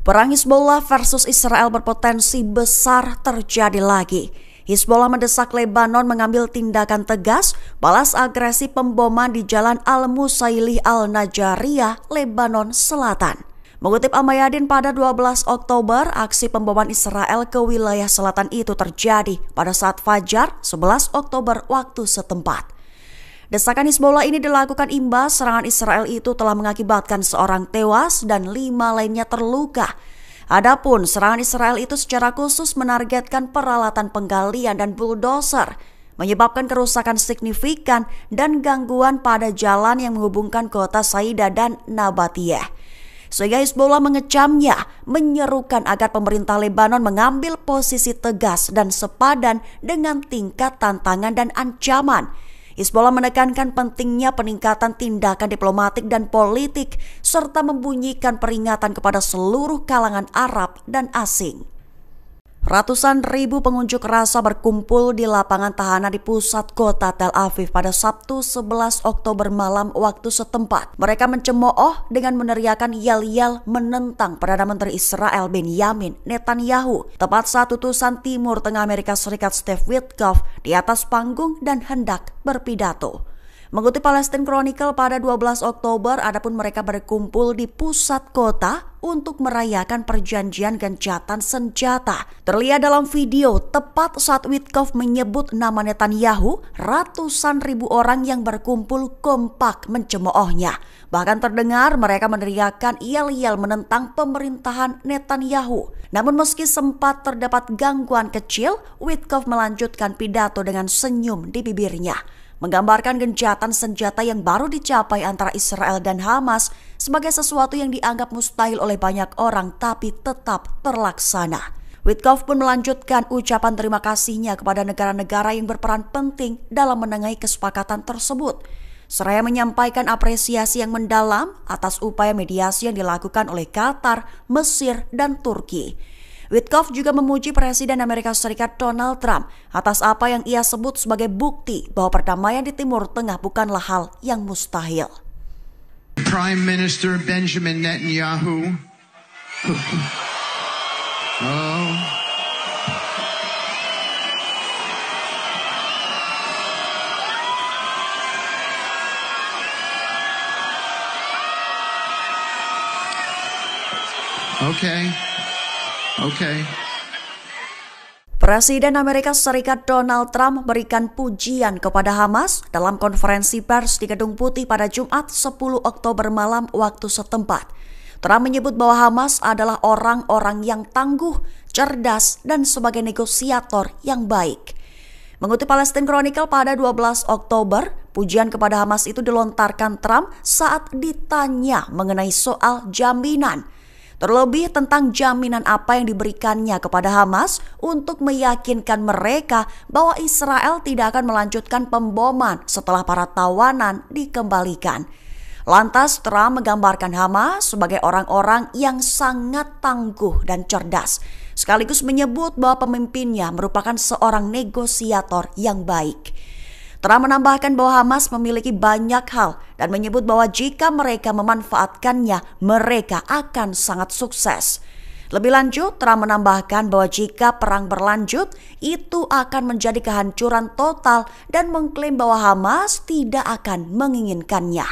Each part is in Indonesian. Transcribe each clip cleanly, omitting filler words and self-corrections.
Perang Hizbullah versus Israel berpotensi besar terjadi lagi. Hizbullah mendesak Lebanon mengambil tindakan tegas balas agresi pemboman di Jalan Al-Musailih Al-Najariyah, Lebanon Selatan. Mengutip Al-Mayadin, pada 12 Oktober, aksi pemboman Israel ke wilayah selatan itu terjadi pada saat fajar 11 Oktober waktu setempat. Desakan Hizbullah ini dilakukan imbas serangan Israel itu telah mengakibatkan seorang tewas dan 5 lainnya terluka. Adapun serangan Israel itu secara khusus menargetkan peralatan penggalian dan bulldozer, menyebabkan kerusakan signifikan dan gangguan pada jalan yang menghubungkan kota Saida dan Nabatiyah. Sehingga Hizbullah mengecamnya, menyerukan agar pemerintah Lebanon mengambil posisi tegas dan sepadan dengan tingkat tantangan dan ancaman. Hizbullah menekankan pentingnya peningkatan tindakan diplomatik dan politik serta membunyikan peringatan kepada seluruh kalangan Arab dan asing. Ratusan ribu pengunjuk rasa berkumpul di lapangan tahanan di pusat kota Tel Aviv pada Sabtu 11 Oktober malam waktu setempat. Mereka mencemooh dengan meneriakan yel-yel menentang Perdana Menteri Israel Benjamin Netanyahu, tepat saat utusan Timur Tengah Amerika Serikat Steve Witkoff di atas panggung dan hendak berpidato. Mengutip Palestine Chronicle, pada 12 Oktober adapun mereka berkumpul di pusat kota untuk merayakan perjanjian gencatan senjata. Terlihat dalam video tepat saat Witkoff menyebut nama Netanyahu, ratusan ribu orang yang berkumpul kompak mencemoohnya. Bahkan terdengar mereka meneriakkan yel-yel menentang pemerintahan Netanyahu. Namun meski sempat terdapat gangguan kecil, Witkoff melanjutkan pidato dengan senyum di bibirnya, menggambarkan gencatan senjata yang baru dicapai antara Israel dan Hamas sebagai sesuatu yang dianggap mustahil oleh banyak orang tapi tetap terlaksana. Witkoff pun melanjutkan ucapan terima kasihnya kepada negara-negara yang berperan penting dalam menengahi kesepakatan tersebut, seraya menyampaikan apresiasi yang mendalam atas upaya mediasi yang dilakukan oleh Qatar, Mesir, dan Turki. Witkoff juga memuji Presiden Amerika Serikat Donald Trump atas apa yang ia sebut sebagai bukti bahwa perdamaian di Timur Tengah bukanlah hal yang mustahil. Prime Minister Benjamin Netanyahu. Okay. Presiden Amerika Serikat Donald Trump memberikan pujian kepada Hamas dalam konferensi pers di Gedung Putih pada Jumat 10 Oktober malam waktu setempat. Trump menyebut bahwa Hamas adalah orang-orang yang tangguh, cerdas, dan sebagai negosiator yang baik. Mengutip Palestine Chronicle, pada 12 Oktober, pujian kepada Hamas itu dilontarkan Trump saat ditanya mengenai soal jaminan. Terlebih tentang jaminan apa yang diberikannya kepada Hamas untuk meyakinkan mereka bahwa Israel tidak akan melanjutkan pemboman setelah para tawanan dikembalikan. Lantas Trump menggambarkan Hamas sebagai orang-orang yang sangat tangguh dan cerdas, sekaligus menyebut bahwa pemimpinnya merupakan seorang negosiator yang baik. Trump menambahkan bahwa Hamas memiliki banyak hal dan menyebut bahwa jika mereka memanfaatkannya, mereka akan sangat sukses. Lebih lanjut, Trump menambahkan bahwa jika perang berlanjut, itu akan menjadi kehancuran total dan mengklaim bahwa Hamas tidak akan menginginkannya.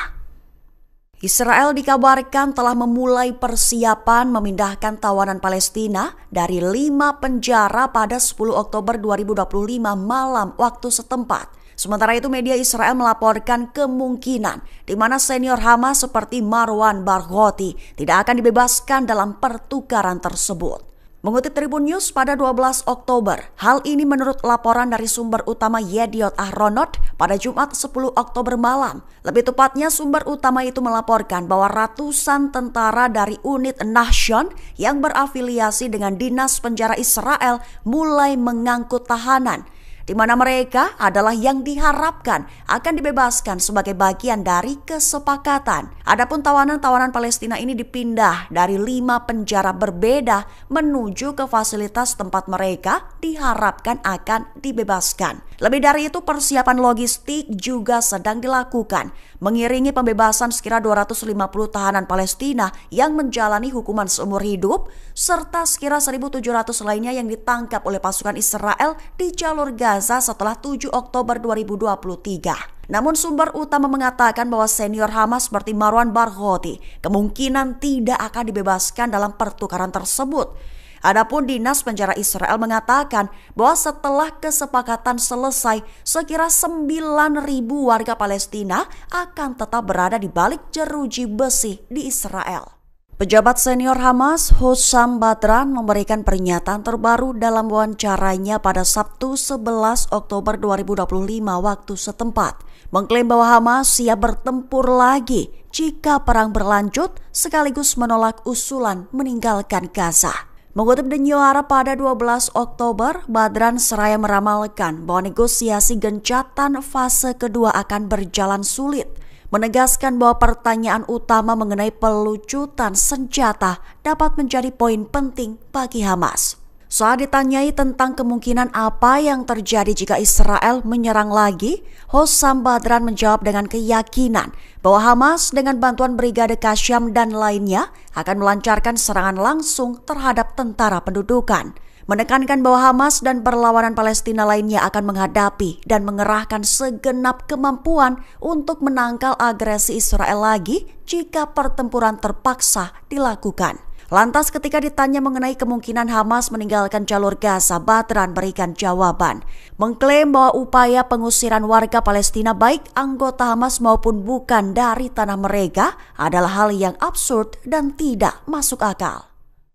Israel dikabarkan telah memulai persiapan memindahkan tawanan Palestina dari 5 penjara pada 10 Oktober 2025 malam waktu setempat. Sementara itu, media Israel melaporkan kemungkinan di mana senior Hamas seperti Marwan Barghouti tidak akan dibebaskan dalam pertukaran tersebut. Mengutip Tribun News pada 12 Oktober, hal ini menurut laporan dari sumber utama Yediot Ahronot pada Jumat 10 Oktober malam. Lebih tepatnya, sumber utama itu melaporkan bahwa ratusan tentara dari unit Nahshon yang berafiliasi dengan dinas penjara Israel mulai mengangkut tahanan. di mana mereka adalah yang diharapkan akan dibebaskan sebagai bagian dari kesepakatan. Adapun tawanan-tawanan Palestina ini dipindah dari 5 penjara berbeda menuju ke fasilitas tempat mereka diharapkan akan dibebaskan. Lebih dari itu, persiapan logistik juga sedang dilakukan, mengiringi pembebasan sekira 250 tahanan Palestina yang menjalani hukuman seumur hidup, serta sekira 1.700 lainnya yang ditangkap oleh pasukan Israel di jalur Gaza setelah 7 Oktober 2023. Namun sumber utama mengatakan bahwa senior Hamas seperti Marwan Barghouti kemungkinan tidak akan dibebaskan dalam pertukaran tersebut. Adapun Dinas Penjara Israel mengatakan bahwa setelah kesepakatan selesai, sekira 9.000 warga Palestina akan tetap berada di balik jeruji besi di Israel. Pejabat senior Hamas Hossam Badran memberikan pernyataan terbaru dalam wawancaranya pada Sabtu 11 Oktober 2025 waktu setempat, mengklaim bahwa Hamas siap bertempur lagi jika perang berlanjut, sekaligus menolak usulan meninggalkan Gaza. Mengutip The New Arab pada 12 Oktober, Badran seraya meramalkan bahwa negosiasi gencatan fase kedua akan berjalan sulit, menegaskan bahwa pertanyaan utama mengenai pelucutan senjata dapat menjadi poin penting bagi Hamas. Saat ditanyai tentang kemungkinan apa yang terjadi jika Israel menyerang lagi, Hossam Badran menjawab dengan keyakinan bahwa Hamas dengan bantuan Brigade Qassam dan lainnya akan melancarkan serangan langsung terhadap tentara pendudukan. Menekankan bahwa Hamas dan perlawanan Palestina lainnya akan menghadapi dan mengerahkan segenap kemampuan untuk menangkal agresi Israel lagi jika pertempuran terpaksa dilakukan. Lantas ketika ditanya mengenai kemungkinan Hamas meninggalkan jalur Gaza, Badran berikan jawaban, mengklaim bahwa upaya pengusiran warga Palestina baik anggota Hamas maupun bukan dari tanah mereka adalah hal yang absurd dan tidak masuk akal.